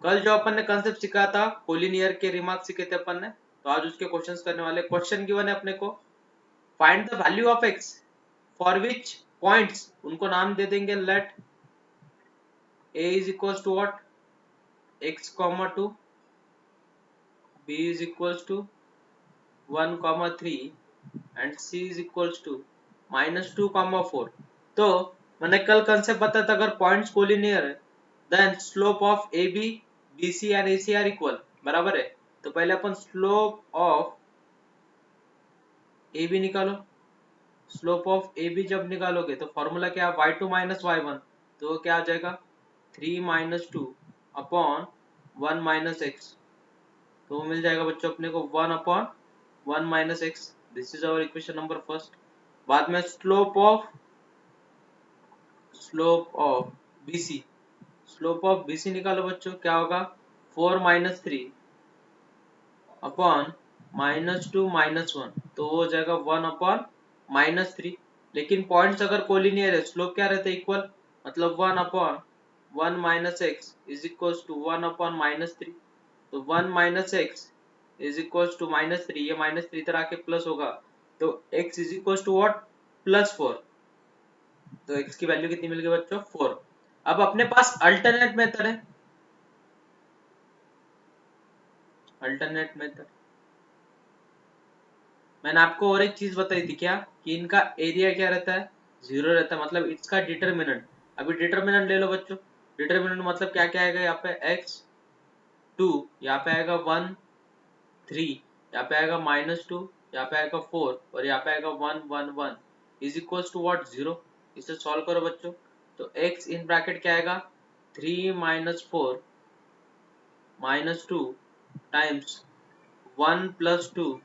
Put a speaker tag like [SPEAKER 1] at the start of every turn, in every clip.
[SPEAKER 1] कल जो अपन ने कंसेप्ट सीखा था कोलिनियर के रिमार्क सीखे थे अपन ने, तो आज उसके क्वेश्चंस करने वाले। क्वेश्चन गिवन है अपने को, find the value of x for which points, उनको नाम दे देंगे late a is equals to what, x comma 2, b is equals to 1 comma 3 and c is equals to minus 2 comma 4। तो मैंने कल कंसेप्ट बताया था, अगर पॉइंट्स कोलिनियर है then slope of A B B C and A C are equal, बराबर है। तो पहले अपन स्लोप ऑफ ए बी निकालो। स्लोप ऑफ ए बी जब निकालोगे तो फॉर्मूला क्या है, y2 माइनस y1, तो क्या आ जाएगा 3 माइनस 2 अपॉन 1 माइनस एक्स, तो वो मिल जाएगा बच्चों अपने को 1 upon 1 minus x. This is our equation number first. बाद में slope of BC, slope of BC निकालो बच्चों, क्या होगा 4 माइनस 3 अपॉन माइनस 2 माइनस 1, तो वो हो जाएगा 1 अपॉन माइनस 3। लेकिन पॉइंट्स अगर कोलिनियर है, स्लोप क्या रहता है इक्वल, मतलब 1 upon 1 minus x is equal to 1 upon minus 3। तो 1 minus x is equal to minus 3, ये माइनस 3 इधर आके प्लस होगा, तो x is equal to what, plus 4। तो x की वैल्यू कितनी मिल गई बच्चों, 4। अब अपने पास अल्टरनेट मेथड है, अल्टरनेट मेथड मैंने आपको और एक चीज बताई थी क्या, कि इनका एरिया क्या रहता है, 0 रहता है, मतलब इसका डिटरमिनेंट। अभी डिटरमिनेंट ले लो बच्चों, डिटरमिनेंट मतलब क्या क्या आएगा यहाँ पे, x2, यहाँ पे आएगा 1 3, यहाँ पे आएगा माइनस 2, यहाँ पे आएगा 4 और यहाँ पे आएगा 1 1 1 इज इक्वल टू व्हाट, 0। इसे सॉल्व करो बच्चों, तो x इन ब्रैकेट क्या आएगा 3 minus 4 minus 2 times 1 plus 2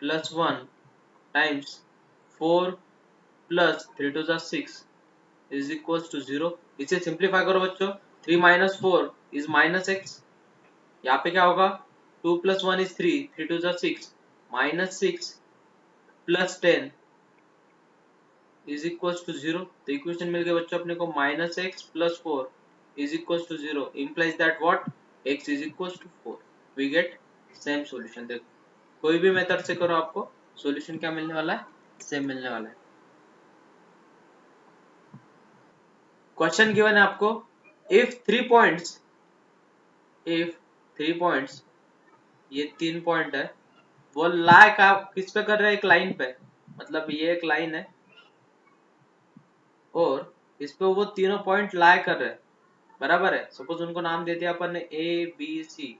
[SPEAKER 1] plus 1 times 4 plus 3 two ज़ा 6 इज इक्वल टू 0। इसे सिंप्लीफाई करो बच्चों, 3 माइनस 4 इज माइनस एक्स, यहाँ पे क्या होगा 2 प्लस 1 इज 3, 3 टू ज़ा 6 minus 6 plus 10 is equal to 0। तो इक्वेशन मिल गया बच्चों अपने को, minus x plus 4 is equal to 0 implies that what, x is equals to 4। we get same solution. देखो कोई भी मेथड से करो, आपको सॉल्यूशन क्या मिलने वाला है, सेम मिलने वाला है। क्वेश्चन गिवन है आपको, इफ 3 पॉइंट्स, इफ 3 पॉइंट्स, ये 3 पॉइंट है, वो लाइक आप किस पे कर रहे हैं, एक लाइन पे, मतलब ये एक लाइन है और इस पे वो तीनों पॉइंट लाई कर रहे हैं, बराबर है। सपोज उनको नाम दे दिया अपन ने ए बी सी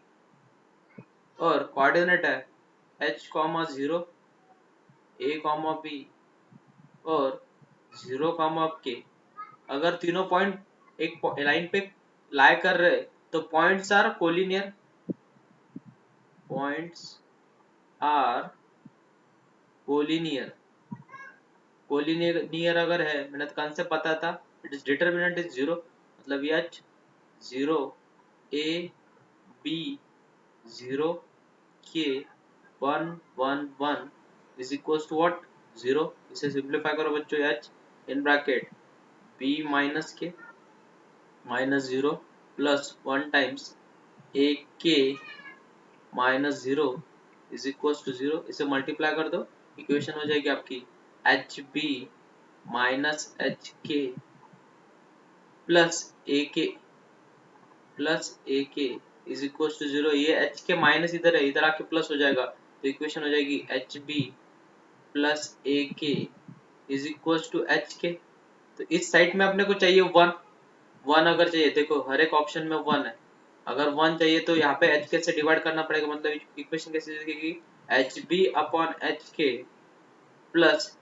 [SPEAKER 1] और कोऑर्डिनेट है h, 0 a, b और 0, k। अगर तीनों पॉइंट एक लाइन पे लाई कर रहे तो points are collinear, points are collinear. Collinear अगर है, मैंने तो कंसेप्ट पता था, इट इज डिटरमिनेंट इज 0, मतलब h 0 a b 0 k 1 1 1 is equals to what, 0। इसे सिंप्लीफाई करो बच्चों, h in bracket b minus k minus 0 plus 1 times a k minus 0 is equals to 0। इसे मल्टीप्लाई कर दो, इक्वेशन हो जाएगी आपकी h b minus h k plus a k is equals to 0। ये एच के माइनस इधर है, इधर आके प्लस हो जाएगा, तो इक्वेशन हो जाएगी H B plus a k is equals to H के। तो इस साइड में अपने को चाहिए 1, 1 अगर चाहिए, देखो हर एक ऑप्शन में 1 है, अगर 1 चाहिए तो यहाँ पे एच के से डिवाइड करना पड़ेगा, मतलब इक्वेशन कैसे दिखेगी, h b upon h k plus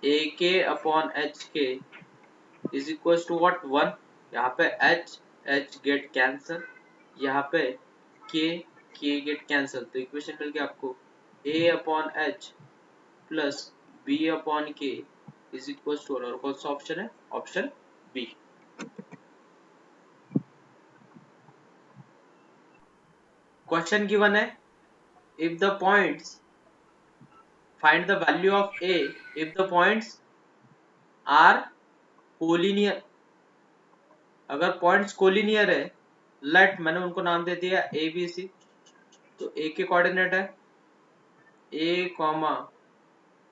[SPEAKER 1] a k upon h k is equal to what, 1। यहाँ पे एच गेट कैंसल, यहाँ पे के गेट कैंसल, तो इक्वेशन मिल गया आपको a upon h plus b upon k is equal to, और कौन सा ऑप्शन है, ऑप्शन बी। क्वेश्चन गिवन है, if the points, find the value of a if the points are collinear। अगर पॉइंट्स कोलिनियर है लेट मैंने उनको नाम दे दिया ए बी सी। तो ए के कोऑर्डिनेट है ए कॉमा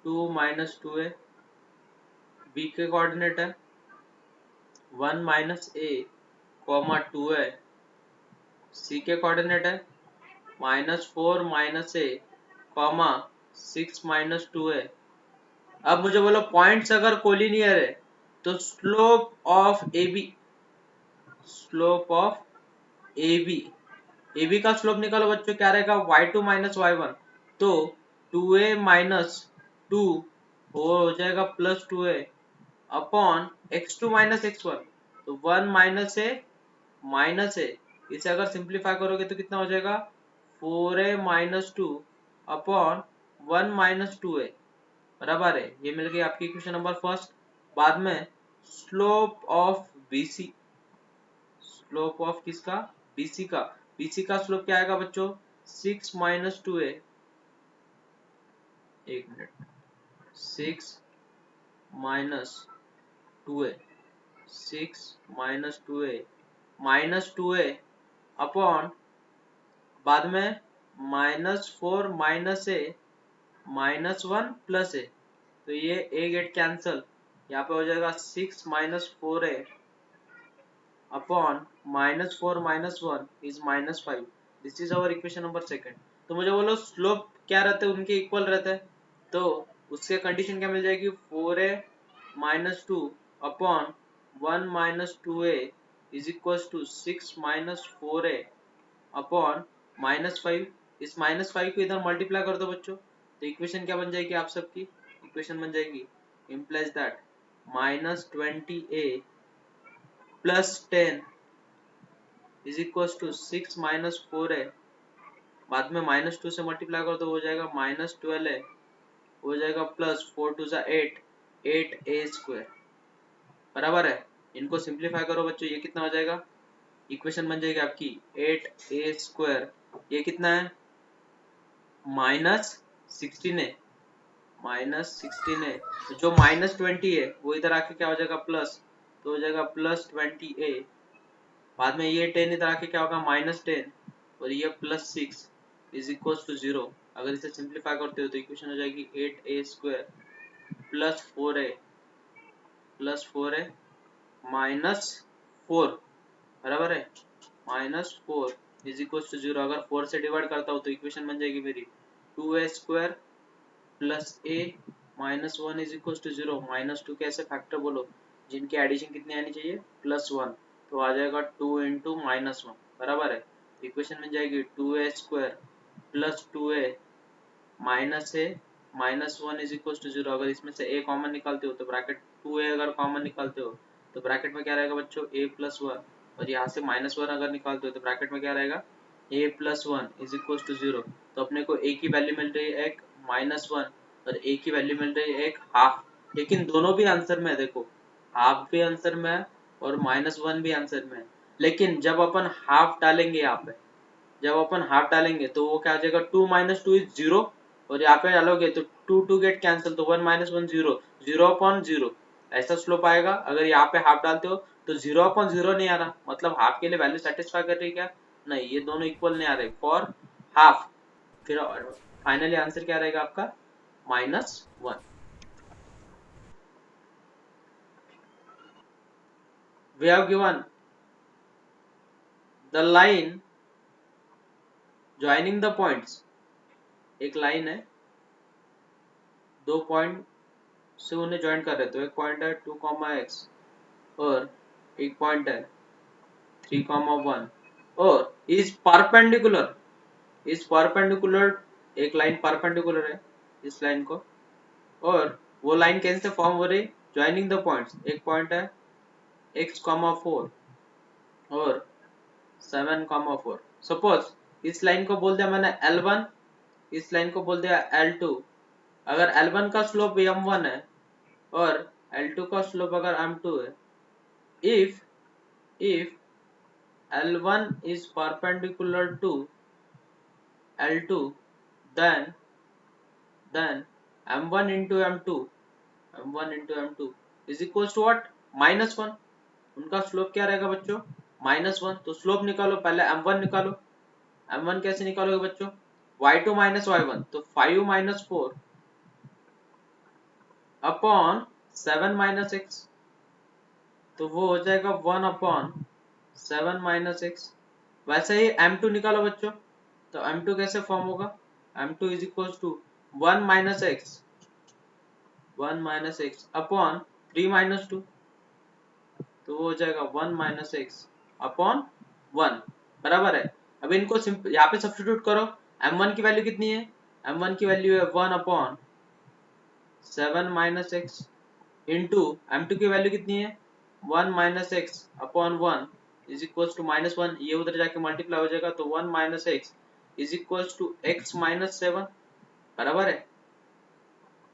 [SPEAKER 1] 2 माइनस 2a, बी के कोऑर्डिनेट है 1 माइनस ए कॉमा 2a, सी के कोऑर्डिनेट है -4 माइनस ए कॉमा 6 माइनस 2a। अब मुझे बोलो पॉइंट्स अगर कोलिनियर है तो slope of A B, slope of A B का स्लोप निकालो बच्चों, क्या रहेगा y2 माइनस y1। तो 2a माइनस 2 वो हो जाएगा plus 2a upon x2 minus x1। तो 1 माइनस ए, इसे अगर सिंप्लीफाई करोगे तो कितना हो जाएगा 4a minus 2 upon 1 minus 2a बराबर है। ये मिल गई आपकी इक्वेशन नंबर फर्स्ट। बाद में slope of BC, slope of किसका बीसी का, बीसी का स्लोप क्या आएगा बच्चों 6 माइनस 2a, एक minute 6 minus 2a, 6 minus 2a upon बाद में -4 माइनस ए -1 प्लस ए। तो ये ए गेट कैंसल, यहाँ पे हो जाएगा 6 minus 4a upon -4 minus 1 is -5। This is our equation number second. तो मुझे बोलो स्लोप क्या रहते हैं, उनके इक्वल रहते हैं। तो उससे कंडीशन क्या मिल जाएगी 4a minus 2 upon 1 minus 2a is equal to 6 minus 4a upon -5। इस -5 को इधर मल्टीप्लाई कर दो बच्चों, तो इक्वेशन क्या बन जाएगी आप सबकी, इक्वेशन बन जाएगी implies that -20a plus 10 is equal to 6 minus 4a, बाद में -2 से मल्टीप्लाई कर दो हो जाएगा -12a, हो जाएगा प्लस 4 टू ज़ा 8, 8a स्क्वायर बराबर है। इनको सिंप्लीफाई करो बच्चों, ये कितना हो जाएगा, इक्वेशन बन जाएगी आपकी 8a स्क्वायर, ये कितना है -16 है, -16 है। तो जो -20 है वो इधर आके क्या हो जाएगा प्लस, तो हो जाएगा +20a, बाद में ये 10 इधर आके क्या होगा -10 और ये +6 इज इक्वल टू 0। अगर इसे सिंप्लीफाई करते हो तो इक्वेशन हो जाएगी 8a स्क्वायर प्लस 4a -4 बराबर है, -4 इज इक्वल टू 0। अगर 4 से डिवाइड करता हूँ तो इक्वेशन बन जाएगी मेरी 2a square plus a -1 is equal to 0। -2 कैसे फैक्टर बोलो जिनकी एडिशन कितनी आनी चाहिए +1, तो आ जाएगा 2 इंटू -1 बराबर है। इक्वेशन बन जाएगी 2a square plus 2a minus A -1 is equal to 0। अगर इसमें से a कॉमन निकालते हो तो ब्रैकेट 2a अगर कॉमन निकालते हो तो ब्रैकेट में क्या रहेगा बच्चों a प्लस 1, और यहाँ से -1 अगर निकालते हो तो ब्रैकेट में क्या रहेगा a plus 1 is equal to 0। तो अपने को a की वैल्यू मिल रही है एक -1 और a की वैल्यू मिल रही है एक हाफ, लेकिन दोनों भी आंसर में है, देखो हाफ भी आंसर में है और -1 भी आंसर में है। लेकिन जब अपन हाफ डालेंगे यहाँ पे, जब अपन हाफ डालेंगे तो वो क्या आ जाएगा 2 माइनस 2 इज 0, और यहाँ पे डालोगे तो 2 गेट कैंसिल, तो 1 माइनस 1 0, 0 अपॉन 0 ऐसा स्लोप आएगा। अगर यहाँ पे हाफ डालते हो तो 0 अपॉन 0 नहीं आ रहा, मतलब हाफ के लिए वैल्यू सेटिस्फाई कर रही है क्या, नहीं, ये दोनों इक्वल नहीं आ रहे फॉर हाफ। फिर फाइनली आंसर क्या रहेगा आपका -1। We have given the line joining the points, एक लाइन है, दो पॉइंट से उन्हें ज्वाइन कर रहे, तो एक पॉइंट है 2, x और एक पॉइंट है 3, 1 और इज परपेंडिकुलर, एक लाइन परपेंडिकुलर है इस लाइन को, और वो लाइन कैसे फॉर्म हो रही ज्वाइनिंग द पॉइंट्स, एक पॉइंट है x, 4 और 7, 4। सपोज इस लाइन को बोल दिया मैंने L1, इस लाइन को बोल दिया L2। अगर L1 का स्लोप m1 है और L2 का स्लोप अगर m2 है, if L1 is perpendicular to L2, then m1 into m2 is equals to what -1। उनका स्लोप क्या रहेगा बच्चों -1, तो स्लोप निकालो, पहले m1 निकालो। m1 कैसे निकालोगे बच्चों, y2 माइनस y1, तो 5 माइनस 4 अपॉन 7 माइनस x, तो वो हो जाएगा 1 अपॉन 7 माइनस एक्स। वैसे ही m2 निकालो बच्चों, तो m2 कैसे फॉर्म होगा, m2 is equal to 1 minus x, 1 minus x upon 3 minus 2, तो वो हो जाएगा 1 माइनस एक्स अपॉन 1, बराबर है। अब इनको यहाँ पे सब्स्टिट्यूट करो, m1 की वैल्यू कितनी है, m1 की वैल्यू है 1 upon 7 minus x into m2 की वैल्यू कितनी है 1 minus x upon 1 is equal to -1, ये उधर जाके मल्टीप्लाई हो जाएगा, तो 1 minus x is equal to x minus 7, बराबर है।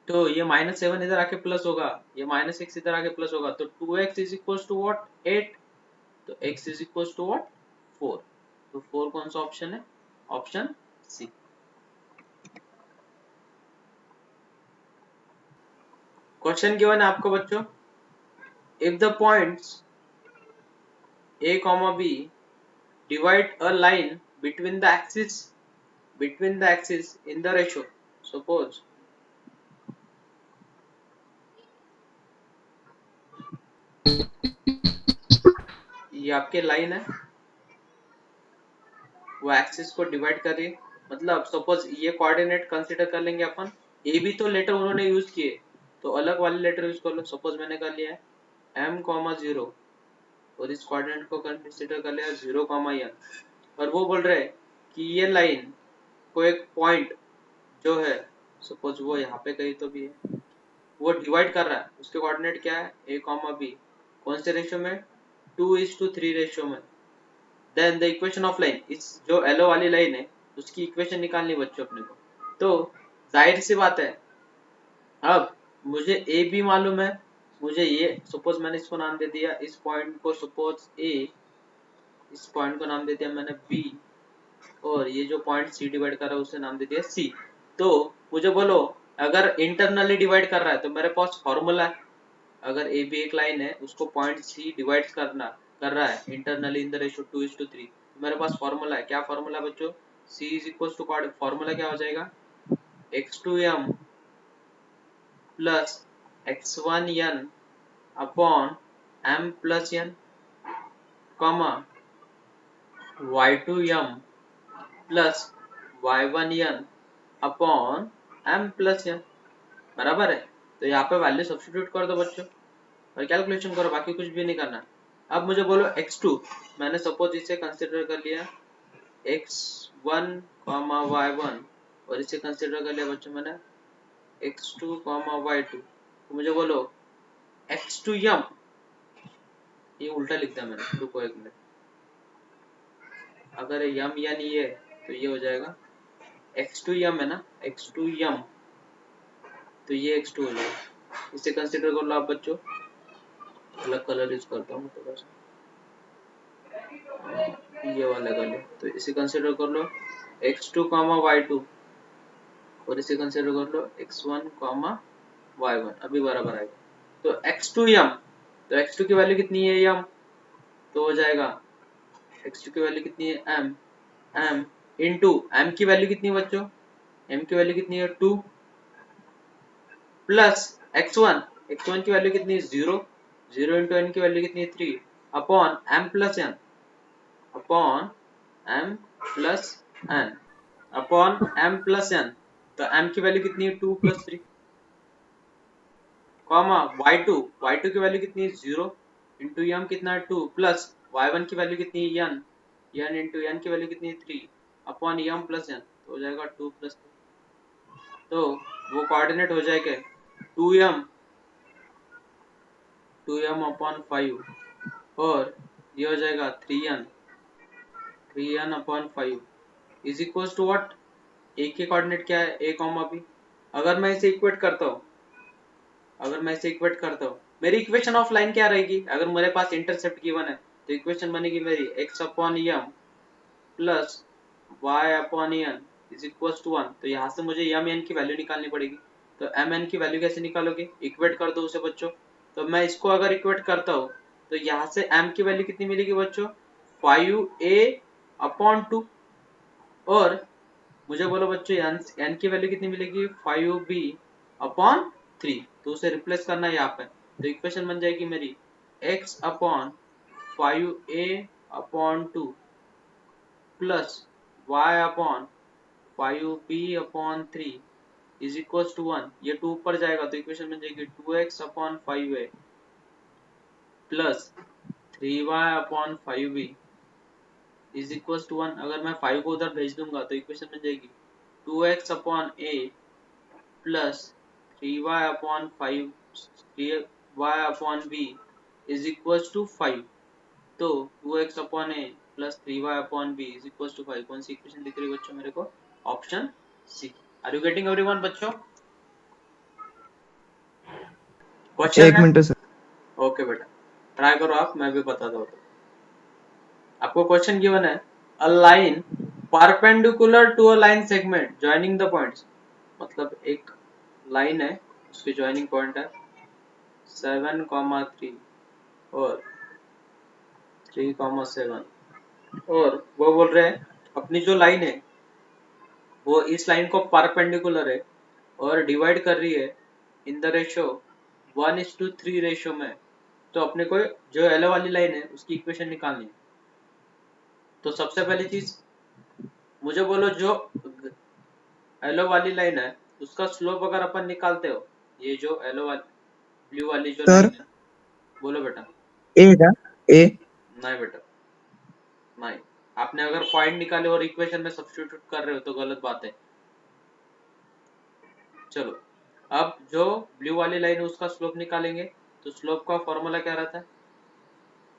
[SPEAKER 1] तो ये -7 इधर आके प्लस होगा, ये -x इधर आके प्लस होगा, तो 2x is equal to what 8, तो x is equal to what 4, तो 4 कौन सा ऑप्शन है, ऑप्शन सी। क्वेश्चन गिवन है आपको बच्चों, if the points a comma b divide a line between the axis in the ratio, suppose ये आपके लाइन है, वो एक्सिस को डिवाइड कर रही है, मतलब सपोज ये कोऑर्डिनेट कंसीडर कर लेंगे अपन, ए बी तो लेटर उन्होंने यूज किए, तो अलग वाले लेटर यूज कर लो, सपोज मैंने कर लिया है m, 0 और इस कोऑर्डिनेट को कंसीडर कर लिया 0, n, और वो बोल रहे हैं कि ये लाइन को एक पॉइंट जो है, सपोज वो यहाँ पे कहीं तो भी है, वो डिवाइड कर रहा है, उसके कोऑर्डिनेट क्या है a, b, कौन से रेशियो में 2:3 रेशियो में। Then the equation of line, इस जो एलो वाली लाइन है उसकी इक्वेशन निकालनी बच्चों अपने को, तो जाहिर सी बात है, अब मुझे ए बी मालूम है, मुझे ये सपोज मैंने इसको नाम दे दिया, इस पॉइंट को सपोज ए, इस पॉइंट को नाम दे दिया मैंने बी, और ये जो पॉइंट सी डिवाइड कर रहा है उसे नाम दे दिया सी। तो मुझे बोलो अगर इंटरनली डिवाइड कर रहा है तो मेरे पास फॉर्मूला है, अगर ए बी एक लाइन है उसको पॉइंट सी डिवाइड कर रहा है इंटरनली इन द रेशियो 2:3, तो मेरे पास फॉर्मूला है, क्या फॉर्मूला बच्चों, c is equal to formula क्या हो जाएगा x2m plus x1n upon m plus n, comma y2m plus y1n upon m plus n, बराबर है। तो यहाँ पे वैल्यू सब्स्टिट्यूट कर दो बच्चों और कैलकुलेशन करो, बाकी कुछ भी नहीं करना। अब मुझे बोलो x2, मैंने सपोज इसे कंसीडर कर लिया x1, y1, और इसे कंसीडर कर लिया बच्चों मैंने x2, y2, तो मुझे बोलो x2m, ये उल्टा लिख दिया मैंने, रुको एक मिनट, अगर यम यानी ये तो ये हो जाएगा x2m है ना, x2m, तो ये x2 हो जाएगा, इसे कंसीडर कर लो आप बच्चों, अलग कलर यूज करता हूँ थोड़ा सा, ये वाला कर लो, तो इसे कंसीडर कर लो x2, y2, और इसे कंसीडर कर लो x1, y1, अभी बराबर आएगा, तो x2m, तो x2 की वैल्यू कितनी है m, तो हो जाएगा x2 की वैल्यू कितनी है m इंटू m की वैल्यू कितनी है बच्चों, m की वैल्यू कितनी है 2, प्लस x1 की वैल्यू कितनी है 0, 0 इंटू n की वैल्यू कितनी है 3 upon m plus n, upon m plus n, upon m plus n, तो m की वैल्यू कितनी है 2 प्लस 3, कॉमा y2 की वैल्यू कितनी है 0 इंटू m कितना है 2, प्लस y1 की वैल्यू कितनी है n इंटू n की वैल्यू कितनी है 3 अपॉन m प्लस n, तो हो जाएगा 2 प्लस 3, तो वो कोऑर्डिनेट हो जाएगा 2m अपॉन 5, और ये हो जाएगा 3n upon 5 is equal to what, a के कोऑर्डिनेट क्या है a, b, अगर मैं इसे इक्वेट करता हूँ, मेरी इक्वेशन ऑफ लाइन क्या रहेगी, अगर मेरे पास इंटरसेप्ट गिवन है तो इक्वेशन बनेगी मेरी x upon m plus y upon n is equal to 1, तो यहाँ से मुझे m n की वैल्यू निकालनी पड़ेगी, तो m n की वैल्यू कैसे निकालोगे, इक्वेट कर दो उसे बच्चों, तो मैं इसको अगर इक्वेट करता हूँ तो यहाँ से m की वैल्यू कितनी मिलेगी बच्चों 5a/2 और मुझे बोलो बच्चों n की वैल्यू कितनी मिलेगी 5b/3। तो उसे रिप्लेस करना है यहाँ पे, तो इक्वेशन बन जाएगी मेरी x/5a/2 plus y/5b/3 is equal to 1। ये 2 ऊपर जाएगा तो इक्वेशन बन जाएगी 2x/5a plus 3y/5b is equal to 1। अगर मैं 5 को उधर भेज दूंगा तो इक्वेशन बन जाएगी 2x/a plus 3y/b is equal to 5। तो 2x/a plus 3y/b is equal to 5। कौन सी इक्वेशन दिख रही है बच्चों मेरे को? Option C. Are you getting everyone बच्चों? क्वेश्चन
[SPEAKER 2] एक
[SPEAKER 1] है?
[SPEAKER 2] Minute sir.
[SPEAKER 1] ओके बेटा, ट्राई करो आप, मैं भी बताता हूँ। आपको क्वेश्चन गिवन है a line perpendicular to a line segment joining the points. मतलब एक लाइन है, उसकी जॉइनिंग पॉइंट है 7,3 और 3,7 और वो बोल रहे हैं अपनी जो लाइन है वो इस लाइन को परपेंडिकुलर है और डिवाइड कर रही है इन द रेशियो 1:3 रेशियो में। तो अपने को जो येलो वाली लाइन है उसकी इक्वेशन निकालनी है। तो सबसे पहली चीज मुझे बोलो, जो येलो वाली लाइन है उसका स्लोप अगर अपन निकालते हो, ये जो येलो वाली ब्लू वाली जो
[SPEAKER 2] सर
[SPEAKER 1] लाइन है, बोलो बेटा।
[SPEAKER 2] ए का ए
[SPEAKER 1] नहीं बेटा, नहीं। आपने अगर पॉइंट निकाले और इक्वेशन में सब्स्टिट्यूट कर रहे हो तो गलत बात है। चलो, अब जो ब्लू वाली लाइन है उसका स्लोप निकालेंगे। तो स्लोप का फॉर्मूला क्या रहता है?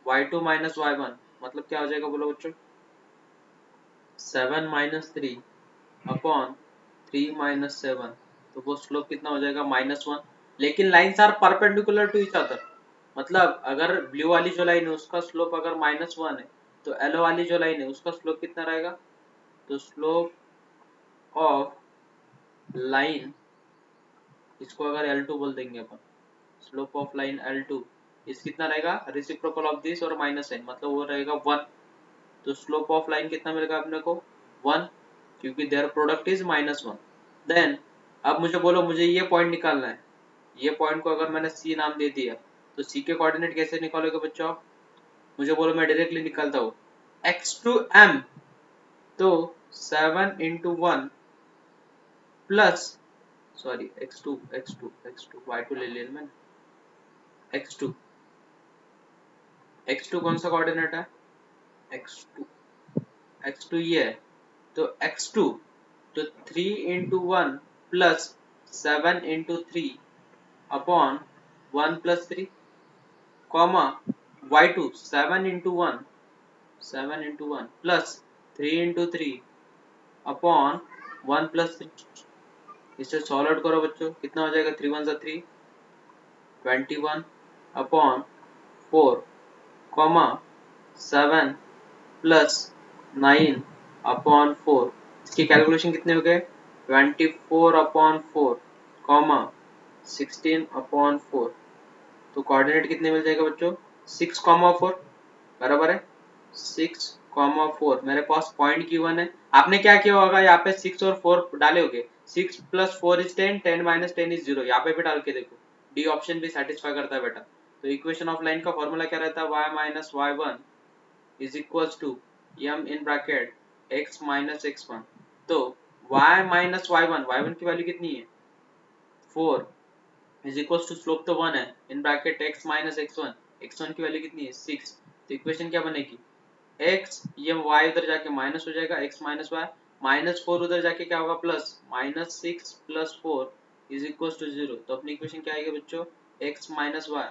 [SPEAKER 1] y2 minus y1। मतलब क्या हो जाएगा बोलो बच्चों? 7 माइनस 3 अपॉन 3 माइनस 7। तो वो स्लोप कितना हो जाएगा? -1। लेकिन lines are perpendicular to each other. मतलब अगर ब्लू वाली जो लाइन है उसका स्लोप अगर -1 है तो येलो वाली जो लाइन है उसका स्लोप कितना रहेगा? तो स्लोप ऑफ लाइन, इसको अगर L2 बोल देंगे अपन, स्लोप ऑफ लाइन L2 इस कितना रहेगा? रेसिप्रोकल ऑफ दिस और माइनस n, मतलब वो रहेगा 1। तो स्लोप ऑफ लाइन कितना मिलेगा अपने को? 1, क्योंकि देयर प्रोडक्ट इज -1। देन अब मुझे बोलो, मुझे ये पॉइंट निकालना है। ये पॉइंट को अगर मैंने C नाम दे दिया तो C के कोऑर्डिनेट कैसे निकालोगे बच्चों आप? मुझे बोलो, मैं डायरेक्टली निकालता हूँ x to m। तो 7 into 1 plus, sorry x2 y2 ले लिया मैंने। x2 कौन सा कोऑर्डिनेट है? x2 ये है। तो x2 तो 3 into 1 plus 7 into 3 upon 1 plus 3 comma y2 7 into 1 plus 3 into 3 upon 1 plus 3। इसे सॉल्व आउट करो बच्चों, कितना हो जाएगा? 3 1 3 21 अपॉन 4 कॉमा 7 प्लस 9 अपॉन 4। इसकी कैलकुलेशन कितने हो गए? 24 अपॉन 4 कॉमा 16 अपॉन 4। तो कोऑर्डिनेट कितने मिल जाएगा बच्चों? 6,4 बराबर है 6,4। मेरे पास पॉइंट गिवन है। आपने क्या किया होगा? यहाँ पे 6 और 4 डाले होगे। 6 प्लस 4 इज 10, 10 माइनस 10 इज 0। यहाँ पे भी डाल के देखो, डी ऑप्शन भी सेटिस्फाई करता है बेटा। तो इक्वेशन ऑफ लाइन का फॉर्मूला क्या रहता है? y minus y1 is equal to m in bracket x minus x1। तो y माइनस y1 की वैल्यू कितनी है? 4 इज इक्वल टू स्लोप तो 1 है इन ब्रैकेट x माइनस x1 की वैल्यू कितनी है? 6। तो इक्वेशन क्या बनेगी? x, ये y उधर जाके माइनस हो जाएगा, x माइनस y, -4 उधर जाके क्या होगा? Plus, -6 plus 4 is equal to 0। तो अपनी इक्वेशन क्या आएगी बच्चों? x minus y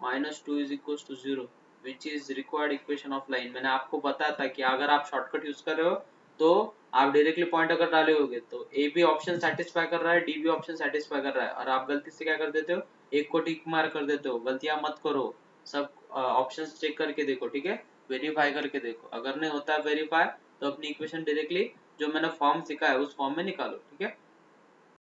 [SPEAKER 1] -2 is equal to 0 which is required equation of line. मैंने आपको बताया था कि अगर आप शॉर्टकट यूज कर रहे हो तो आप डायरेक्टली पॉइंट अगर डाले होगे तो ए भी ऑप्शन सेटिस्फाई कर रहा है, डी भी ऑप्शन सेटिस्फाई कर रहा है, और आप गलती से क्या कर देते हो? एक को टिक मार कर देते हो। गलतियां मत करो, सब ऑप्शंस चेक करके देखो, ठीक है? वेरीफाई करके देखो। अगर नहीं होता है वेरीफाई तो अपनी इक्वेशन डायरेक्टली जो मैंने फॉर्म सिखाया है उस फॉर्म में निकालो, ठीक है?